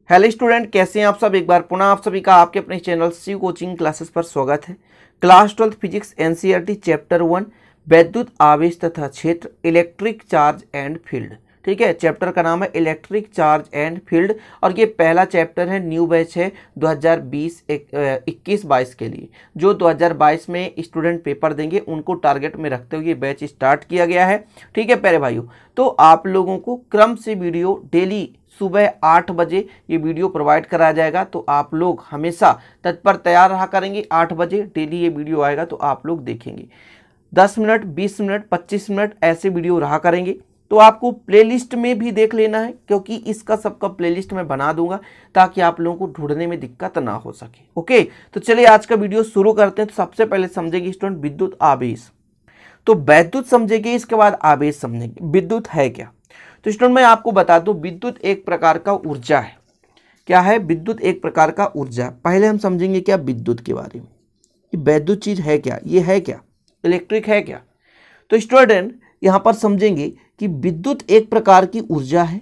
Hello student, कैसे हैं आप सब। एक बार पुनः आप सभी का आपके अपने चैनल शिव कोचिंग क्लासेस पर स्वागत है। क्लास 12 फिजिक्स एनसीईआरटी चैप्टर 1 वैद्युत आवेश तथा क्षेत्र इलेक्ट्रिक चार्ज एंड फील्ड। ठीक है, चैप्टर का नाम है इलेक्ट्रिक चार्ज एंड फील्ड और ये पहला चैप्टर है, न्यू बैच है 2020-21-22 के लिए। जो 2022 में स्टूडेंट पेपर देंगे उनको टारगेट में रखते हुए ये बैच स्टार्ट किया गया है। ठीक है प्यारे भाइयों, तो आप लोगों को क्रम से वीडियो डेली सुबह 8 बजे ये वीडियो प्रोवाइड कराया जाएगा, तो आप लोग हमेशा तत्पर तैयार रहा करेंगे। 8 बजे डेली ये वीडियो आएगा तो आप लोग देखेंगे। 10 मिनट, 20 मिनट, 25 मिनट ऐसे वीडियो रहा करेंगे। तो आपको प्लेलिस्ट में भी देख लेना है, क्योंकि इसका सबका प्लेलिस्ट मैं बना दूंगा ताकि आप लोगों को ढूंढने में दिक्कत ना हो सके। ओके, तो चलिए आज का वीडियो शुरू करते हैं। तो सबसे पहले समझेंगे स्टूडेंट विद्युत आवेश। तो वैद्युत समझेंगे, इसके बाद आवेश समझेंगे। विद्युत है क्या? तो स्टूडेंट मैं आपको बता दूं, विद्युत एक प्रकार का ऊर्जा है। क्या है? विद्युत एक प्रकार का ऊर्जा। पहले हम समझेंगे क्या विद्युत के बारे में, कि वैद्युत चीज है क्या, ये है क्या, इलेक्ट्रिक है क्या। तो स्टूडेंट यहां पर समझेंगे कि विद्युत एक प्रकार की ऊर्जा है।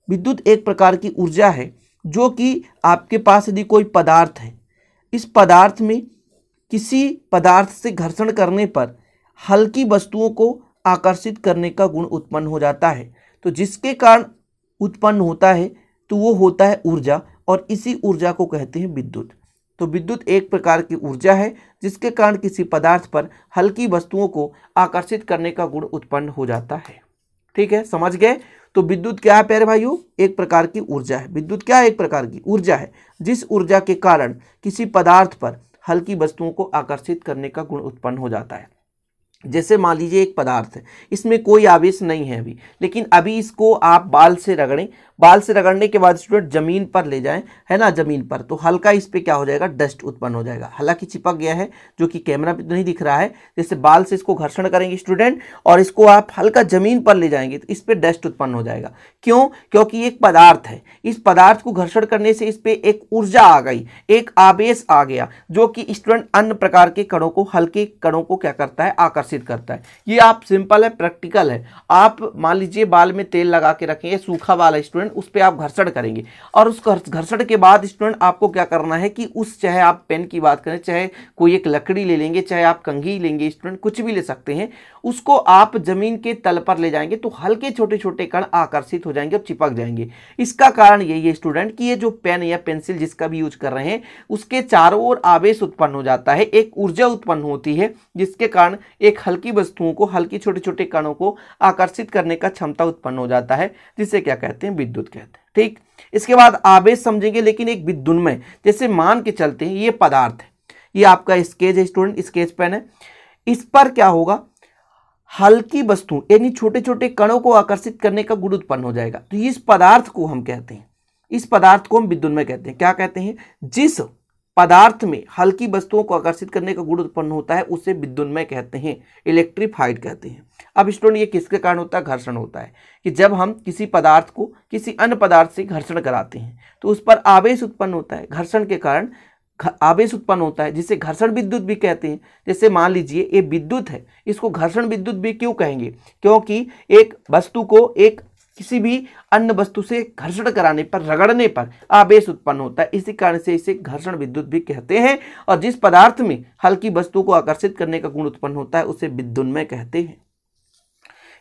विद्युत एक प्रकार की ऊर्जा है जो कि आपके पास यदि कोई पदार्थ है, इस पदार्थ में किसी पदार्थ से घर्षण करने पर हल्की वस्तुओं को आकर्षित करने का गुण उत्पन्न हो जाता है। तो जिसके कारण उत्पन्न होता है तो वो होता है ऊर्जा, और इसी ऊर्जा को कहते हैं विद्युत। तो विद्युत एक प्रकार की ऊर्जा है जिसके कारण किसी पदार्थ पर हल्की वस्तुओं को आकर्षित करने का गुण उत्पन्न हो जाता है। ठीक है, समझ गए। तो विद्युत क्या है प्यारे भाइयों? एक प्रकार की ऊर्जा है। विद्युत क्या है? एक प्रकार की ऊर्जा है जिस ऊर्जा के कारण किसी पदार्थ पर हल्की वस्तुओं को आकर्षित करने का गुण उत्पन्न हो जाता है। जैसे मान लीजिए एक पदार्थ है, इसमें कोई आवेश नहीं है अभी, लेकिन अभी इसको आप बाल से रगड़ें। बाल से रगड़ने के बाद स्टूडेंट जमीन पर ले जाएं, है ना, जमीन पर, तो हल्का इस पे क्या हो जाएगा, डस्ट उत्पन्न हो जाएगा। हालांकि चिपक गया है, जो कि कैमरा पे तो नहीं दिख रहा है। जैसे बाल से इसको घर्षण करेंगे स्टूडेंट और इसको आप हल्का जमीन पर ले जाएंगे तो इस पे डस्ट उत्पन्न हो जाएगा। क्यों? क्योंकि एक पदार्थ है, इस पदार्थ को घर्षण करने से इस पे एक ऊर्जा आ गई, एक आवेश आ गया, जो कि स्टूडेंट अन्य प्रकार के कणों को, हल्के कणों को क्या करता है, आकर्षित करता है। ये आप सिंपल है, प्रैक्टिकल है। आप मान लीजिए बाल में तेल लगा के रखें, सूखा बाल है स्टूडेंट, उस पर आप घर्षण करेंगे और उस घर्षण के बाद स्टूडेंट आपको क्या करना है कि उस, चाहे आप पेन की बात करें, चाहे कोई एक लकड़ी ले लेंगे, चाहे आप कंघी लेंगे स्टूडेंट, कुछ भी ले सकते हैं, उसको आप जमीन के तल पर ले जाएंगे तो हल्के छोटे छोटे कण आकर्षित हो जाएंगे और चिपक जाएंगे। इसका कारण यही है स्टूडेंट कि ये जो पेन या पेंसिल जिसका भी यूज कर रहे हैं, उसके चारों ओर आवेश उत्पन्न हो जाता है, एक ऊर्जा उत्पन्न होती है, जिसके कारण एक हल्की वस्तुओं को, हल्की छोटे छोटे कणों को आकर्षित करने का क्षमता उत्पन्न हो जाता है, जिसे क्या कहते हैं, विद्युत कहते हैं। ठीक, इसके बाद आवेश समझेंगे, लेकिन एक विद्युन्मय। जैसे मान के चलते हैं ये पदार्थ है, ये आपका स्केच है स्टूडेंट, स्केच पेन है, इस पर क्या होगा, हल्की वस्तु यानी छोटे छोटे कणों को आकर्षित करने का गुण उत्पन्न हो जाएगा। तो इस पदार्थ को हम कहते हैं, इस पदार्थ को हम विद्युन्मय कहते हैं। क्या कहते हैं? जिस पदार्थ में हल्की वस्तुओं को आकर्षित करने का गुण उत्पन्न होता है उसे विद्युन्मय कहते हैं, इलेक्ट्रीफाइड कहते हैं। अब स्टूडेंट ये किसके कारण होता है? घर्षण होता है, कि जब हम किसी पदार्थ को किसी अन्य पदार्थ से घर्षण कराते हैं तो उस पर आवेश उत्पन्न होता है, घर्षण के कारण आवेश उत्पन्न होता है, जिसे घर्षण विद्युत भी कहते हैं। जैसे मान लीजिए ये विद्युत है, इसको घर्षण विद्युत भी क्यों कहेंगे? क्योंकि एक वस्तु को एक किसी भी अन्य वस्तु से घर्षण कराने पर, रगड़ने पर आवेश उत्पन्न होता है, इसी कारण से इसे घर्षण विद्युत भी कहते हैं। और जिस पदार्थ में हल्की वस्तु को आकर्षित करने का गुण उत्पन्न होता है उसे विद्युन्मय कहते हैं।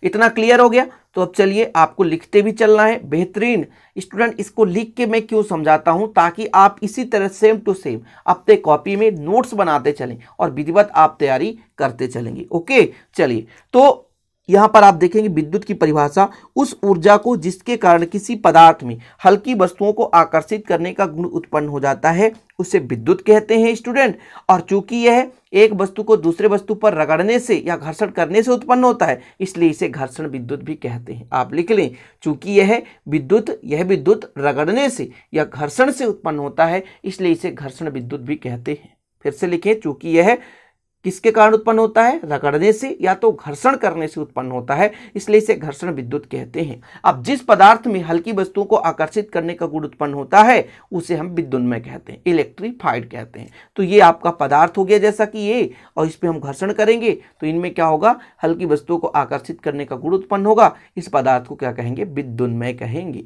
इतना क्लियर हो गया? तो अब चलिए आपको लिखते भी चलना है। बेहतरीन स्टूडेंट, इसको लिख के मैं क्यों समझाता हूं, ताकि आप इसी तरह सेम टू सेम अपने कॉपी में नोट्स बनाते चलें और विधिवत आप तैयारी करते चलेंगे। ओके, चलिए तो यहां पर आप देखेंगे विद्युत की परिभाषा, उस ऊर्जा को जिसके कारण किसी पदार्थ में हल्की वस्तुओं को आकर्षित करने का गुण उत्पन्न हो जाता है उसे विद्युत कहते हैं स्टूडेंट। और चूंकि यह एक वस्तु को दूसरे वस्तु पर रगड़ने से या घर्षण करने से उत्पन्न होता है, इसलिए इसे घर्षण विद्युत भी कहते हैं। आप लिख लें, चूंकि यह विद्युत रगड़ने से या घर्षण से उत्पन्न होता है, इसलिए इसे घर्षण विद्युत भी कहते हैं। फिर से लिखें, चूंकि यह किसके कारण उत्पन्न होता है? रगड़ने से या तो घर्षण करने से उत्पन्न होता है, इसलिए इसे घर्षण विद्युत कहते हैं। अब जिस पदार्थ में हल्की वस्तुओं को आकर्षित करने का गुण उत्पन्न होता है उसे हम विद्युन्मय कहते हैं, इलेक्ट्रीफाइड कहते हैं। तो ये आपका पदार्थ हो गया जैसा कि ये, और इस पर हम घर्षण करेंगे तो इनमें क्या होगा, हल्की वस्तुओं को आकर्षित करने का गुण उत्पन्न होगा। इस पदार्थ को क्या कहेंगे? विद्युन्मय कहेंगे।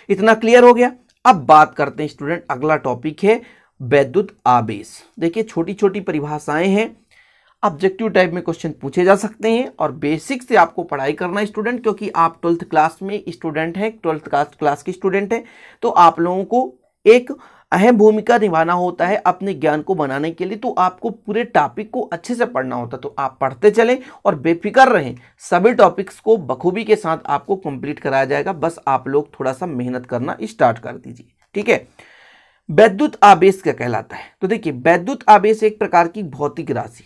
इतना क्लियर हो गया? अब बात करते हैं स्टूडेंट, अगला टॉपिक है वैद्युत आवेश। देखिए छोटी छोटी परिभाषाएं हैं, ऑब्जेक्टिव टाइप में क्वेश्चन पूछे जा सकते हैं और बेसिक से आपको पढ़ाई करना है स्टूडेंट, क्योंकि आप 12th क्लास में स्टूडेंट हैं, 12th क्लास के स्टूडेंट हैं, तो आप लोगों को एक अहम भूमिका निभाना होता है अपने ज्ञान को बनाने के लिए। तो आपको पूरे टॉपिक को अच्छे से पढ़ना होता है, तो आप पढ़ते चलें और बेफिक्र रहें, सभी टॉपिक्स को बखूबी के साथ आपको कंप्लीट कराया जाएगा, बस आप लोग थोड़ा सा मेहनत करना स्टार्ट कर दीजिए। ठीक है, वैद्युत आवेश क्या कहलाता है? तो देखिए वैद्युत आवेश एक प्रकार की भौतिक राशि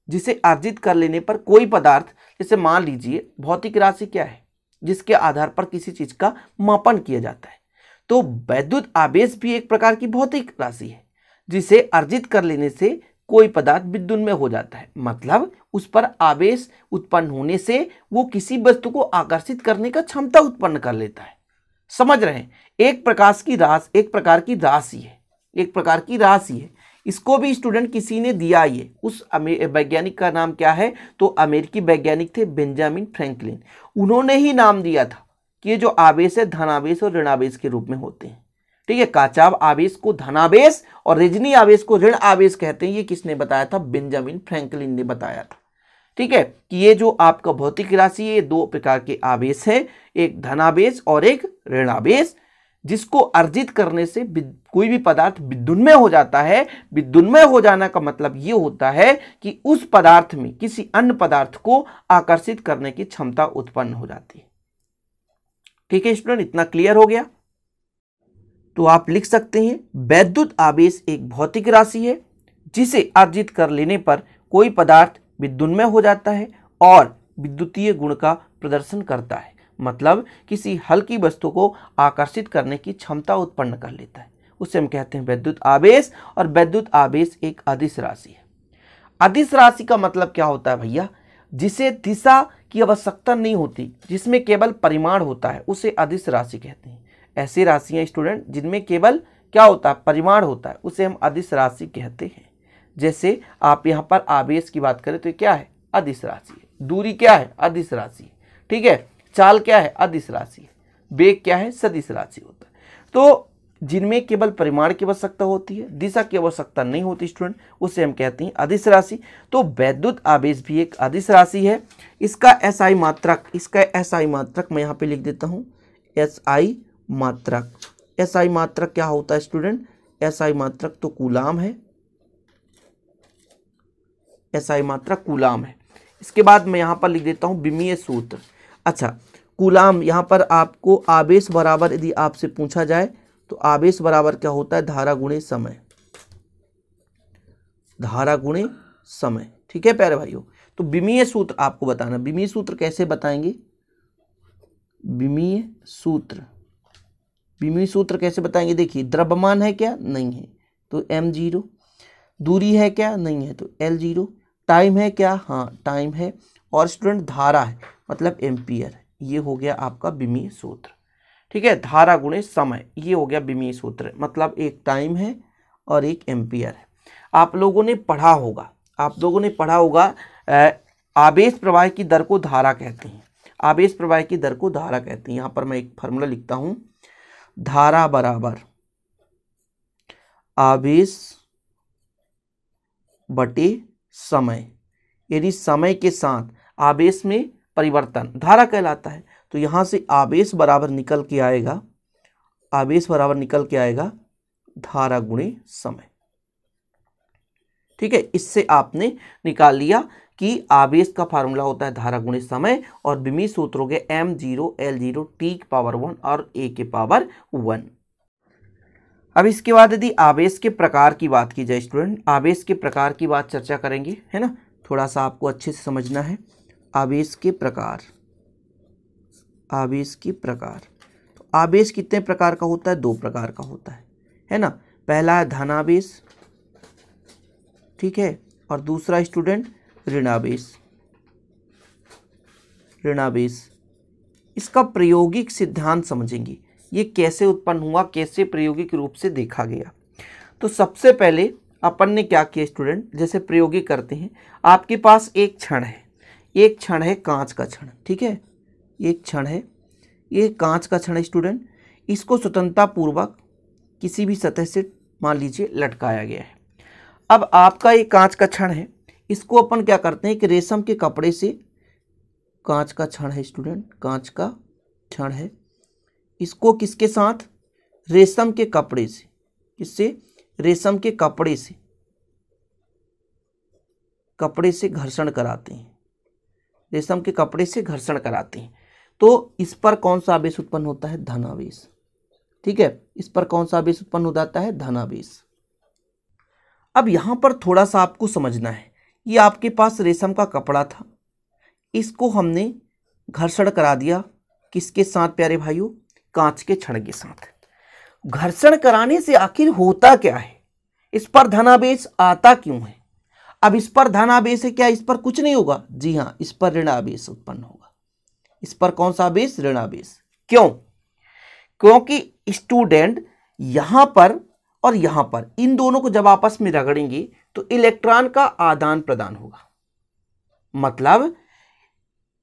जिसे अर्जित कर लेने पर कोई पदार्थ, जैसे मान लीजिए भौतिक राशि क्या है, जिसके आधार पर किसी चीज का मापन किया जाता है, तो वैद्युत आवेश भी एक प्रकार की भौतिक राशि है जिसे अर्जित कर लेने से कोई पदार्थ विद्युन्मय हो जाता है। मतलब उस पर आवेश उत्पन्न होने से वो किसी वस्तु को आकर्षित करने का क्षमता उत्पन्न कर लेता है। समझ रहे हैं? एक प्रकार की राशि है। इसको भी स्टूडेंट किसी ने दिया, ये उस वैज्ञानिक का नाम क्या है? तो अमेरिकी वैज्ञानिक थे बेंजामिन फ्रैंकलिन। उन्होंने ही नाम दिया था कि ये जो आवेश है धनावेश और ऋणावेश के रूप में होते हैं। ठीक है, काचाव आवेश को धनावेश और रजनी आवेश को ऋण आवेश कहते हैं। ये किसने बताया था? बेंजामिन फ्रैंकलिन ने बताया था। ठीक है, कि ये जो आपका भौतिक राशि है, ये दो प्रकार के आवेश है, एक धनावेश और एक ऋणावेश, जिसको अर्जित करने से कोई भी पदार्थ विद्युन्मय हो जाता है। विद्युन्मय हो जाना का मतलब ये होता है कि उस पदार्थ में किसी अन्य पदार्थ को आकर्षित करने की क्षमता उत्पन्न हो जाती है। ठीक है स्टूडेंट, इतना क्लियर हो गया? तो आप लिख सकते हैं वैद्युत आवेश एक भौतिक राशि है जिसे अर्जित कर लेने पर कोई पदार्थ विद्युन्मय हो जाता है और विद्युतीय गुण का प्रदर्शन करता है। मतलब किसी हल्की वस्तु को आकर्षित करने की क्षमता उत्पन्न कर लेता है, उसे हम कहते हैं वैद्युत आवेश। और वैद्युत आवेश एक अदिश राशि है। अदिश राशि का मतलब क्या होता है भैया? जिसे दिशा की आवश्यकता नहीं होती, जिसमें केवल परिमाण होता है, उसे अदिश राशि कहते हैं। ऐसी राशियां स्टूडेंट जिनमें केवल क्या होता है? परिमाण होता है, उसे हम अदिश राशि कहते हैं। जैसे आप यहाँ पर आवेश की बात करें तो क्या है? अदिश राशि है। दूरी क्या है? अदिश राशि है। ठीक है, चाल क्या है? अदिश राशि है। वेग क्या है? सदिश राशि होता है। तो जिनमें केवल परिमाण की आवश्यकता होती है, दिशा की आवश्यकता नहीं होती स्टूडेंट, उसे हम कहते हैं अदिश राशि। तो वैद्युत आवेश भी एक अदिश राशि है। इसका एसआई मात्रक मैं यहाँ पे लिख देता हूँ, एसआई मात्रक। एसआई मात्रक क्या होता है स्टूडेंट? एसआई मात्रक तो कूलाम है। एसआई मात्रक कूलाम है। इसके बाद मैं यहाँ पर लिख देता हूँ विमीय सूत्र। अच्छा, कूलाम, यहाँ पर आपको आवेश बराबर यदि आपसे पूछा जाए तो आवेश बराबर क्या होता है? धारा गुणे समय। धारा गुणे समय। ठीक है प्यारे भाइयों, तो विमीय सूत्र आपको बताना। विमीय सूत्र कैसे बताएंगे? विमीय सूत्र कैसे बताएंगे? देखिए द्रव्यमान है क्या? नहीं है, तो m0। दूरी है क्या? नहीं है, तो l0। टाइम है क्या? हाँ टाइम है। और स्टूडेंट धारा है, मतलब एम्पियर। ये हो गया आपका विमीय सूत्र। ठीक है, धारा गुणे समय, ये हो गया विमीय सूत्र। मतलब एक टाइम है और एक एम्पियर है। आप लोगों ने पढ़ा होगा आवेश प्रवाह की दर को धारा कहते हैं। आवेश प्रवाह की दर को धारा कहते हैं। यहाँ पर मैं एक फार्मूला लिखता हूं, धारा बराबर आवेश बटे समय। यदि समय के साथ आवेश में परिवर्तन धारा कहलाता है, तो यहां से आवेश बराबर निकल के आएगा धारा गुणे समय। ठीक है, इससे आपने निकाल लिया कि आवेश का फार्मूला होता है धारा गुणे समय और विमीय सूत्र हो गए m0 l0 t की पावर 1 और a के पावर 1। अब इसके बाद यदि आवेश के प्रकार की बात की जाए स्टूडेंट, आवेश के प्रकार की बात चर्चा करेंगे, है ना? थोड़ा सा आपको अच्छे से समझना है। आवेश के प्रकार। तो आवेश कितने प्रकार का होता है? 2 प्रकार का होता है ना? पहला है धनावेश, ठीक है, और दूसरा स्टूडेंट ऋणावेश। इसका प्रायोगिक सिद्धांत समझेंगे, ये कैसे उत्पन्न हुआ, कैसे प्रायोगिक रूप से देखा गया। तो सबसे पहले अपन ने क्या किया स्टूडेंट, जैसे प्रायोगिक करते हैं, आपके पास एक क्षण है कांच का क्षण। ठीक है, एक क्षण है, ये कांच का क्षण है स्टूडेंट। इसको स्वतंत्रता पूर्वक किसी भी सतह से मान लीजिए लटकाया गया है। अब आपका ये कांच का छड़ है, इसको अपन क्या करते हैं कि रेशम के कपड़े से, कांच का छड़ है स्टूडेंट, कांच का छड़ है, इसको किसके साथ, रेशम के कपड़े से, किससे, रेशम के कपड़े से घर्षण कराते हैं, रेशम के कपड़े से घर्षण कराते हैं। तो इस पर कौन सा आवेश उत्पन्न होता है, धनावेश। ठीक है, इस पर कौन सा आवेश उत्पन्न हो जाता है, धनावेश। अब यहां पर थोड़ा सा आपको समझना है, ये आपके पास रेशम का कपड़ा था, इसको हमने घर्षण करा दिया किसके साथ प्यारे भाइयों, कांच के छड़ के साथ। घर्षण कराने से आखिर होता क्या है, इस पर धनावेश आता क्यों है। अब इस पर धनावेश है, क्या इस पर कुछ नहीं होगा, जी हां, इस पर ऋणावेश उत्पन्न होगा। इस पर कौन सा आवेश, ऋणावेश। क्यों, क्योंकि स्टूडेंट यहां पर और यहां पर इन दोनों को जब आपस में रगड़ेंगे तो इलेक्ट्रॉन का आदान प्रदान होगा। मतलब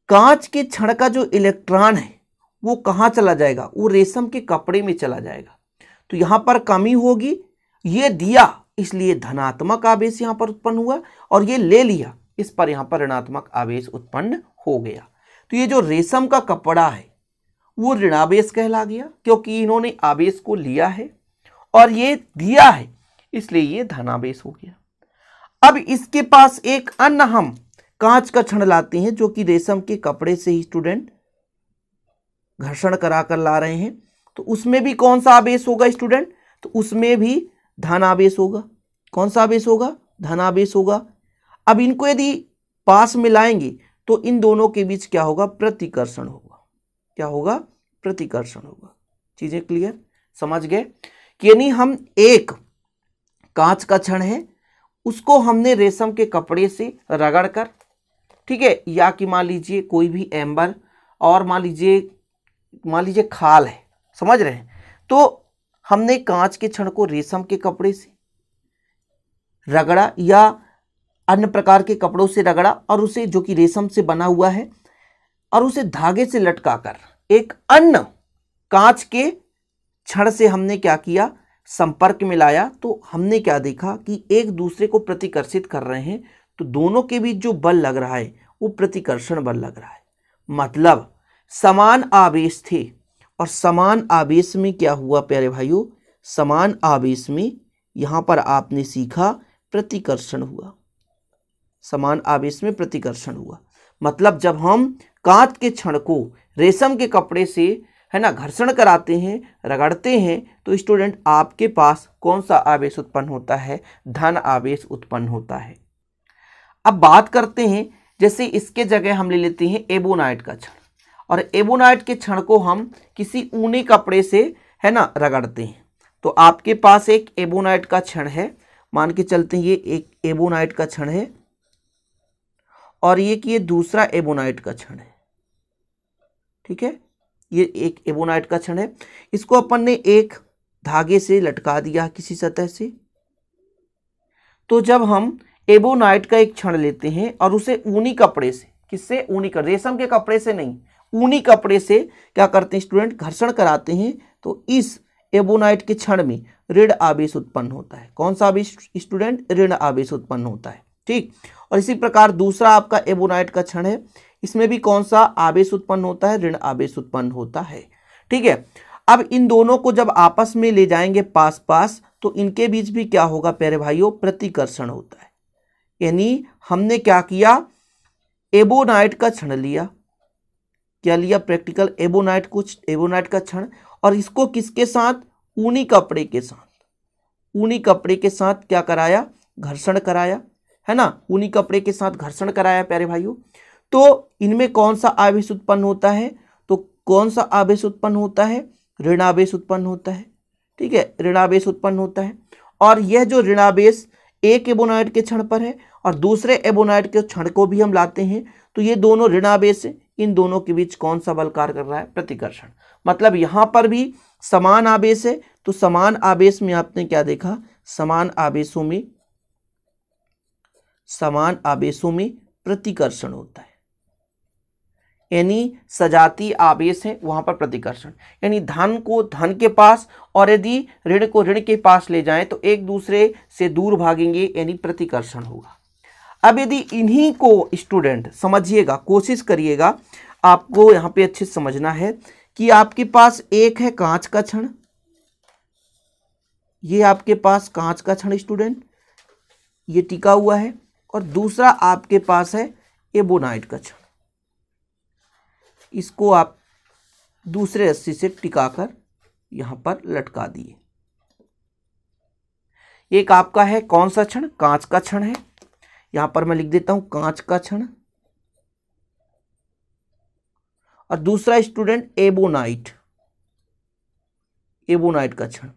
कांच के छड़ का जो इलेक्ट्रॉन है वो कहां चला जाएगा, वो रेशम के कपड़े में चला जाएगा। तो यहां पर कमी होगी, ये दिया इसलिए धनात्मक आवेश यहां पर उत्पन्न हुआ, और ये ले लिया, इस पर यहां पर ऋणात्मक आवेश उत्पन्न हो गया। तो ये जो रेशम का कपड़ा है वो ऋणावेश कहला गया, क्योंकि इन्होंने आवेश को लिया है और ये दिया है, इसलिए ये धनावेश हो गया। अब इसके पास एक अन्य हम कांच का छड़ लाते हैं, जो कि रेशम के कपड़े से ही स्टूडेंट घर्षण कराकर ला रहे हैं, तो उसमें भी कौन सा आवेश होगा स्टूडेंट, तो उसमें भी धनावेश होगा। कौन सा आवेश होगा, धनावेश होगा। अब इनको यदि पास में लाएंगे तो इन दोनों के बीच क्या होगा, प्रतिकर्षण होगा। क्या होगा, प्रतिकर्षण होगा। चीजें क्लियर, समझ गए कि यानी हम एक कांच का छड़ है, उसको हमने रेशम के कपड़े से रगड़कर, ठीक है, या कि मान लीजिए कोई भी एम्बर, और मान लीजिए खाल है, समझ रहे हैं, तो हमने कांच के छड़ को रेशम के कपड़े से रगड़ा या अन्य प्रकार के कपड़ों से रगड़ा, और उसे, जो कि रेशम से बना हुआ है, और उसे धागे से लटकाकर एक अन्य कांच के छड़ से हमने क्या किया, संपर्क में लाया। तो हमने क्या देखा कि एक दूसरे को प्रतिकर्षित कर रहे हैं, तो दोनों के बीच जो बल लग रहा है वो प्रतिकर्षण बल लग रहा है। मतलब समान आवेश थे, और समान आवेश में क्या हुआ प्यारे भाइयों, समान आवेश में यहां पर आपने सीखा प्रतिकर्षण हुआ। समान आवेश में प्रतिकर्षण हुआ, मतलब जब हम कांच के छड़ को रेशम के कपड़े से, है ना, घर्षण कराते हैं, रगड़ते हैं, तो स्टूडेंट आपके पास कौन सा आवेश उत्पन्न होता है, धन आवेश उत्पन्न होता है। अब बात करते हैं, जैसे इसके जगह हम ले लेते हैं एबोनाइट का छड़, और एबोनाइट के छड़ को हम किसी ऊनी कपड़े से, है ना, रगड़ते हैं। तो आपके पास एक एबोनाइट का छड़ है, मान के चलते हैं ये एक एबोनाइट का छड़ है, और ये दूसरा एबोनाइट का छड़ है। ठीक है, ये एक एबोनाइट का छड़ है, इसको अपन ने एक धागे से लटका दिया किसी सतह से। तो जब हम एबोनाइट का एक छड़ लेते हैं और उसे ऊनी कपड़े से, किससे, ऊनी का, रेशम के कपड़े से नहीं, ऊनी कपड़े से क्या करते हैं स्टूडेंट, घर्षण कराते हैं, तो इस एबोनाइट के छड़ में ऋण आवेश उत्पन्न होता है। कौन सा आवेश स्टूडेंट, ऋण आवेश उत्पन्न होता है। ठीक, और इसी प्रकार दूसरा आपका एबोनाइट का छड़ है, इसमें भी कौन सा आवेश उत्पन्न होता है, ऋण आवेश उत्पन्न होता है। ठीक है, अब इन दोनों को जब आपस में ले जाएंगे पास पास, तो इनके बीच भी क्या होगा प्यारे भाइयों, प्रतिकर्षण होता है। यानी हमने क्या किया, एबोनाइट का छड़ लिया, क्या लिया, प्रैक्टिकल एबोनाइट का छड़, और इसको किसके साथ, ऊनी कपड़े के साथ, ऊनी कपड़े के साथ क्या कराया, घर्षण कराया, है ना, ऊनी कपड़े के साथ घर्षण कराया प्यारे भाइयों। तो इनमें कौन सा आवेश उत्पन्न होता है, तो कौन सा आवेश उत्पन्न होता है, ऋणावेश उत्पन्न होता है। ठीक है, ऋणावेश उत्पन्न होता है, और यह जो ऋणावेश एक एबोनाइट के छड़ पर है और दूसरे एबोनाइट के छड़ को भी हम लाते हैं, तो ये दोनों ऋणावेश, इन दोनों के बीच कौन सा बल कार्य कर रहा है, प्रतिकर्षण। मतलब यहां पर भी समान आवेश है, तो समान आवेश में आपने क्या देखा, समान आवेशों में प्रतिकर्षण होता है। यानी सजातीय आवेश है वहां पर प्रतिकर्षण, यानी धन को धन के पास और यदि ऋण को ऋण के पास ले जाएं तो एक दूसरे से दूर भागेंगे, यानी प्रतिकर्षण होगा। अब यदि इन्हीं को स्टूडेंट समझिएगा, कोशिश करिएगा, आपको यहाँ पे अच्छे से समझना है कि आपके पास एक है कांच का छड़, ये आपके पास कांच का छड़ स्टूडेंट ये टिका हुआ है, और दूसरा आपके पास है एबोनाइट का छड़, इसको आप दूसरे रस्सी से टिकाकर यहां पर लटका दिए। एक आपका है कौन सा छड़? कांच का छड़ है, यहां पर मैं लिख देता हूं कांच का छड़, और दूसरा स्टूडेंट एबोनाइट, एबोनाइट का छड़।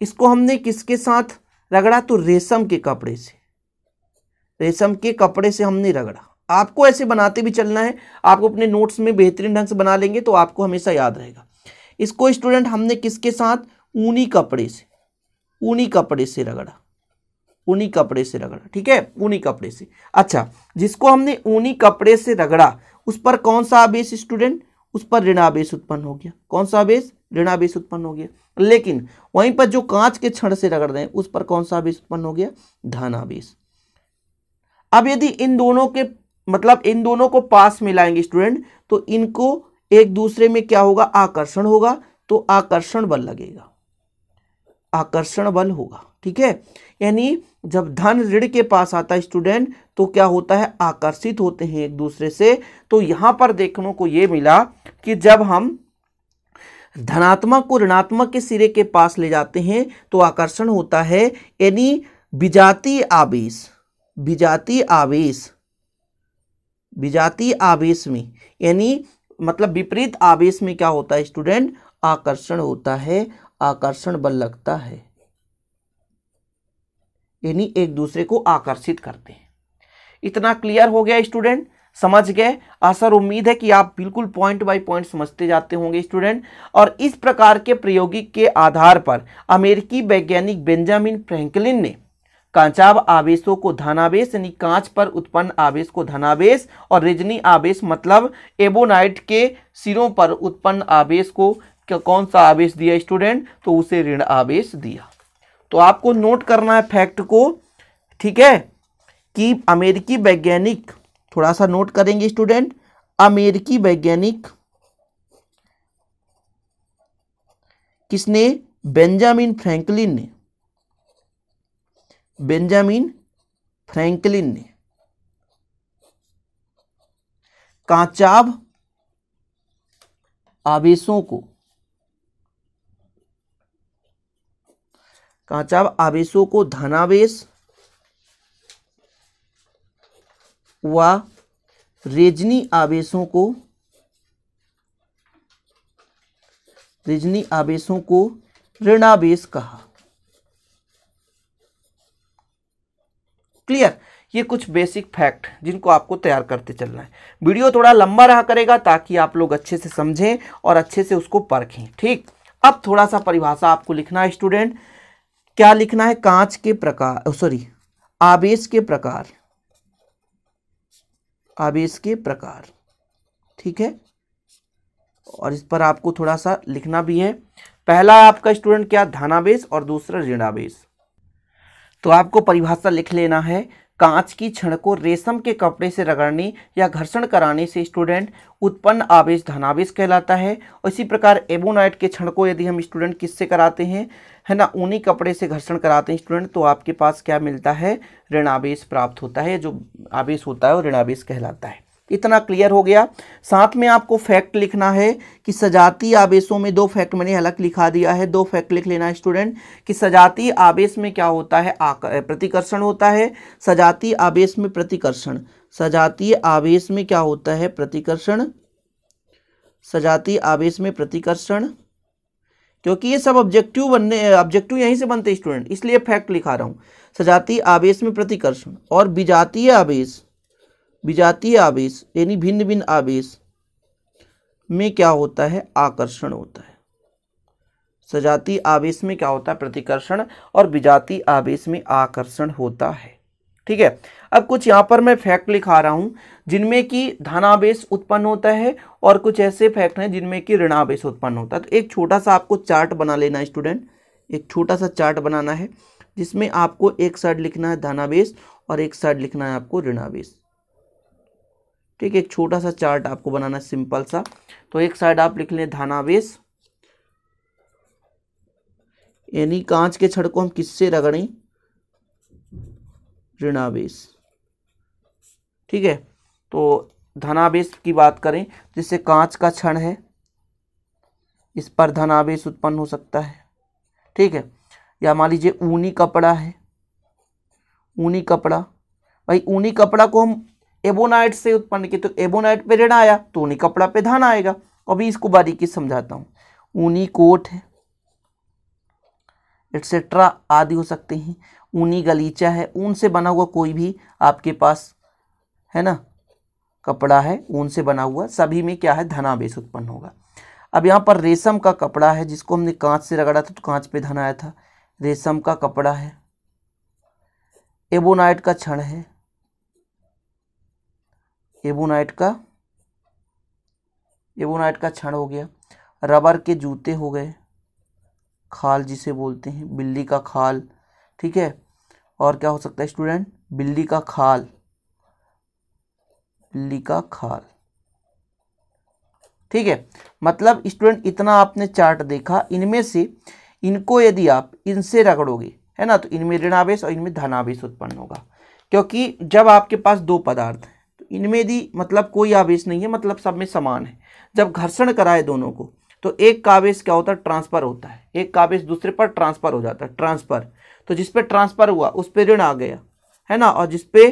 इसको हमने किसके साथ रगड़ा? तो रेशम के कपड़े से, रेशम के कपड़े से हमने रगड़ा। आपको ऐसे बनाते भी चलना है, आपको अपने नोट्स में बेहतरीन ढंग से बना लेंगे तो आपको हमेशा याद रहेगा। इसको स्टूडेंट हमने किसके साथ? ऊनी कपड़े से, ऊनी कपड़े से रगड़ा, ऊनी कपड़े से रगड़ा, ठीक है, ऊनी कपड़े से। अच्छा, जिसको हमने ऊनी कपड़े से रगड़ा उस पर कौन सा आवेश स्टूडेंट? उस पर ऋणावेश उत्पन्न हो गया। कौन सा आवेश? ऋणावेश उत्पन्न हो गया। लेकिन वहीं पर जो कांच के छड़ से रगड़ रहे हैं उस पर कौन सा आवेश उत्पन्न हो गया? धनावेश। अब यदि इन दोनों के मतलब इन दोनों को पास मिलाएंगे स्टूडेंट तो इनको एक दूसरे में क्या होगा? आकर्षण होगा, तो आकर्षण बल लगेगा, आकर्षण बल होगा, ठीक है। यानी जब धन ऋण के पास आता है स्टूडेंट तो क्या होता है? आकर्षित होते हैं एक दूसरे से। तो यहां पर देखने को यह मिला कि जब हम धनात्मक को ऋणात्मक के सिरे के पास ले जाते हैं तो आकर्षण होता है, यानी विजातीय आवेश, विजातीय आवेश, विजातीय आवेश में यानी मतलब विपरीत आवेश में क्या होता है स्टूडेंट? आकर्षण होता है, आकर्षण बल लगता है, यानी एक दूसरे को आकर्षित करते हैं। इतना क्लियर हो गया स्टूडेंट? समझ गए? आशा और उम्मीद है कि आप बिल्कुल पॉइंट बाय पॉइंट समझते जाते होंगे स्टूडेंट। और इस प्रकार के प्रायोगिक के आधार पर अमेरिकी वैज्ञानिक बेंजामिन फ्रैंकलिन ने कांचाव आवेशों को धनावेश यानी कांच पर उत्पन्न आवेश को धनावेश और रिजनी आवेश मतलब एबोनाइट के सिरों पर उत्पन्न आवेश को कौन सा आवेश दिया स्टूडेंट? तो उसे ऋण आवेश दिया। तो आपको नोट करना है फैक्ट को, ठीक है, कि अमेरिकी वैज्ञानिक, थोड़ा सा नोट करेंगे स्टूडेंट, अमेरिकी वैज्ञानिक किसने? बेंजामिन फ्रैंकलिन ने, बेंजामिन फ्रैंकलिन ने कांचाव आवेशों को, कांचाव आवेशों को धनावेश व रेजनी आवेशों को, रेजनी आवेशों को ऋणावेश कहा। क्लियर? ये कुछ बेसिक फैक्ट जिनको आपको तैयार करते चलना है। वीडियो थोड़ा लंबा रहा करेगा ताकि आप लोग अच्छे से समझें और अच्छे से उसको परखें, ठीक। अब थोड़ा सा परिभाषा आपको लिखना है स्टूडेंट। क्या लिखना है? कांच के प्रकार, सॉरी, आवेश के प्रकार, आवेश के प्रकार, ठीक है। और इस पर आपको थोड़ा सा लिखना भी है। पहला आपका स्टूडेंट क्या? धनावेश और दूसरा ऋणावेश। तो आपको परिभाषा लिख लेना है। कांच की छड़ को रेशम के कपड़े से रगड़ने या घर्षण कराने से स्टूडेंट उत्पन्न आवेश धनावेश कहलाता है। और इसी प्रकार एबोनाइट के छड़ को यदि हम स्टूडेंट किससे कराते हैं, है ना, ऊनी कपड़े से घर्षण कराते हैं स्टूडेंट, तो आपके पास क्या मिलता है? ऋणावेश प्राप्त होता है। जो आवेश होता है वो ऋणावेश कहलाता है। इतना क्लियर हो गया। साथ में आपको फैक्ट लिखना है कि सजातीय आवेशों में, दो फैक्ट मैंने अलग लिखा दिया है, दो फैक्ट लिख लेना है स्टूडेंट कि सजातीय आवेश में क्या होता है? प्रतिकर्षण होता है। सजातीय आवेश में प्रतिकर्षण, सजातीय आवेश में क्या होता है? प्रतिकर्षण, सजातीय आवेश में प्रतिकर्षण। क्योंकि ये सब ऑब्जेक्टिव यहीं से बनते स्टूडेंट, इसलिए फैक्ट लिखा रहा हूं। सजातीय आवेश में प्रतिकर्षण। और विजातीय आवेश, विजातीय आवेश यानी भिन्न भिन्न आवेश में क्या होता है? आकर्षण होता है। सजातीय आवेश में क्या होता है? प्रतिकर्षण, और विजातीय आवेश में आकर्षण होता है। ठीक है। अब कुछ यहाँ पर मैं फैक्ट लिखा रहा हूँ जिनमें कि धनावेश उत्पन्न होता है और कुछ ऐसे फैक्ट हैं जिनमें कि ऋणावेश उत्पन्न होता है। तो एक छोटा सा आपको चार्ट बना लेना है स्टूडेंट, एक छोटा सा चार्ट बनाना है जिसमें आपको एक साइड लिखना है धनावेश और एक साइड लिखना है आपको ऋणावेश। ठीक है, एक छोटा सा चार्ट आपको बनाना है सिंपल सा। तो एक साइड आप लिख लें धनावेश, यानी कांच के छड़ को हम किससे रगड़ें, ऋणावेश। ठीक है, तो धनावेश की बात करें जिससे कांच का छड़ है इस पर धनावेश उत्पन्न हो सकता है। ठीक है, या मान लीजिए ऊनी कपड़ा है, ऊनी कपड़ा, भाई ऊनी कपड़ा को हम एबोनाइट से उत्पन्न किए तो एबोनाइट पे ऋण आया तो ऊनी कपड़ा पे धन आएगा। अभी इसको बारीकी समझाता हूँ। ऊनी कोट है एटसेट्रा आदि हो सकते हैं। ऊनी गलीचा है, ऊन से बना हुआ कोई भी आपके पास है ना कपड़ा है, ऊन से बना हुआ, सभी में क्या है धनावेश उत्पन्न होगा। अब यहाँ पर रेशम का कपड़ा है जिसको हमने कांच से रगड़ा था तो कांच पे धन आया था, रेशम का कपड़ा है। एबोनाइट का छड़ है, एबोनाइट का छड़ हो गया। रबर के जूते हो गए, खाल जिसे बोलते हैं, बिल्ली का खाल। ठीक है, और क्या हो सकता है स्टूडेंट, बिल्ली का खाल, बिल्ली का खाल। ठीक है, मतलब स्टूडेंट इतना आपने चार्ट देखा, इनमें से इनको यदि आप इनसे रगड़ोगे है ना तो इनमें ऋणावेश और इनमें धनावेश उत्पन्न होगा। क्योंकि जब आपके पास दो पदार्थ हैं तो इनमें यदि मतलब कोई आवेश नहीं है, मतलब सब में समान है, जब घर्षण कराए दोनों को तो एक का आवेश क्या होता है, ट्रांसफर होता है, एक का आवेश दूसरे पर ट्रांसफर हो जाता है, ट्रांसफर। तो जिस पे ट्रांसफर हुआ उस पे ऋण आ गया है ना, और जिस पे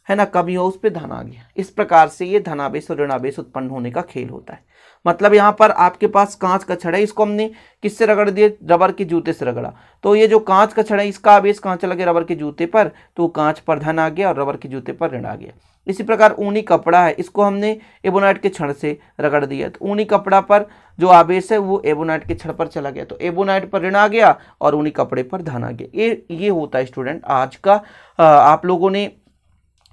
है ना कमी हो उस पे धन आ गया। इस प्रकार से ये धनावेश और ऋणावेश उत्पन्न होने का खेल होता है। मतलब यहाँ पर आपके पास कांच का छड़ है, इसको हमने किससे रगड़ दिए, रबर के जूते से रगड़ा, तो ये जो कांच का छड़ है इसका आवेश कहाँ चला गया, रबर के जूते पर, तो कांच पर धन आ गया और रबर के जूते पर ऋण आ गया। इसी प्रकार ऊनी कपड़ा है, इसको हमने एबोनाइट के छड़ से रगड़ दिया तो ऊनी कपड़ा पर जो आवेश है वो एबोनाइट के छड़ पर चला गया, तो एबोनाइट पर ऋण आ गया और ऊनी कपड़े पर धन आ गया। ये होता है स्टूडेंट आज का। आप लोगों ने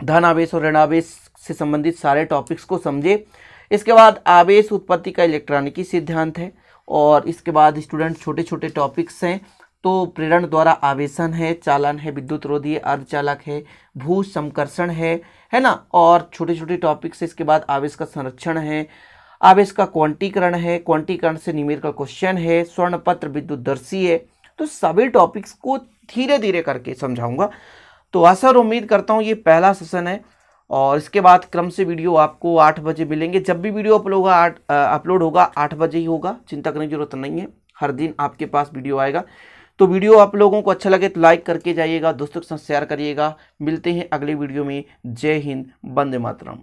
धनावेश और ऋणावेश से संबंधित सारे टॉपिक्स को समझे। इसके बाद आवेश उत्पत्ति का इलेक्ट्रॉनिकी सिद्धांत है, और इसके बाद स्टूडेंट छोटे छोटे टॉपिक्स हैं। तो प्रेरण द्वारा आवेशन है, चालन है, विद्युत रोधी है, अर्धचालक है, भू समकर्षण है ना, और छोटे छोटे टॉपिक्स। इसके बाद आवेश का संरक्षण है, आवेश का क्वांटीकरण है, क्वांटीकरण से न्यूमेरिकल क्वेश्चन है, स्वर्णपत्र विद्युतदर्शी है। तो सभी टॉपिक्स को धीरे धीरे करके समझाऊंगा। तो आशा और उम्मीद करता हूँ ये पहला सेशन है, और इसके बाद क्रम से वीडियो आपको 8 बजे मिलेंगे। जब भी वीडियो अपलोड होगा 8 बजे ही होगा, चिंता करने की जरूरत नहीं है, हर दिन आपके पास वीडियो आएगा। तो वीडियो आप लोगों को अच्छा लगे तो लाइक करके जाइएगा, दोस्तों के साथ शेयर करिएगा। मिलते हैं अगले वीडियो में। जय हिंद, वंदे मातरम।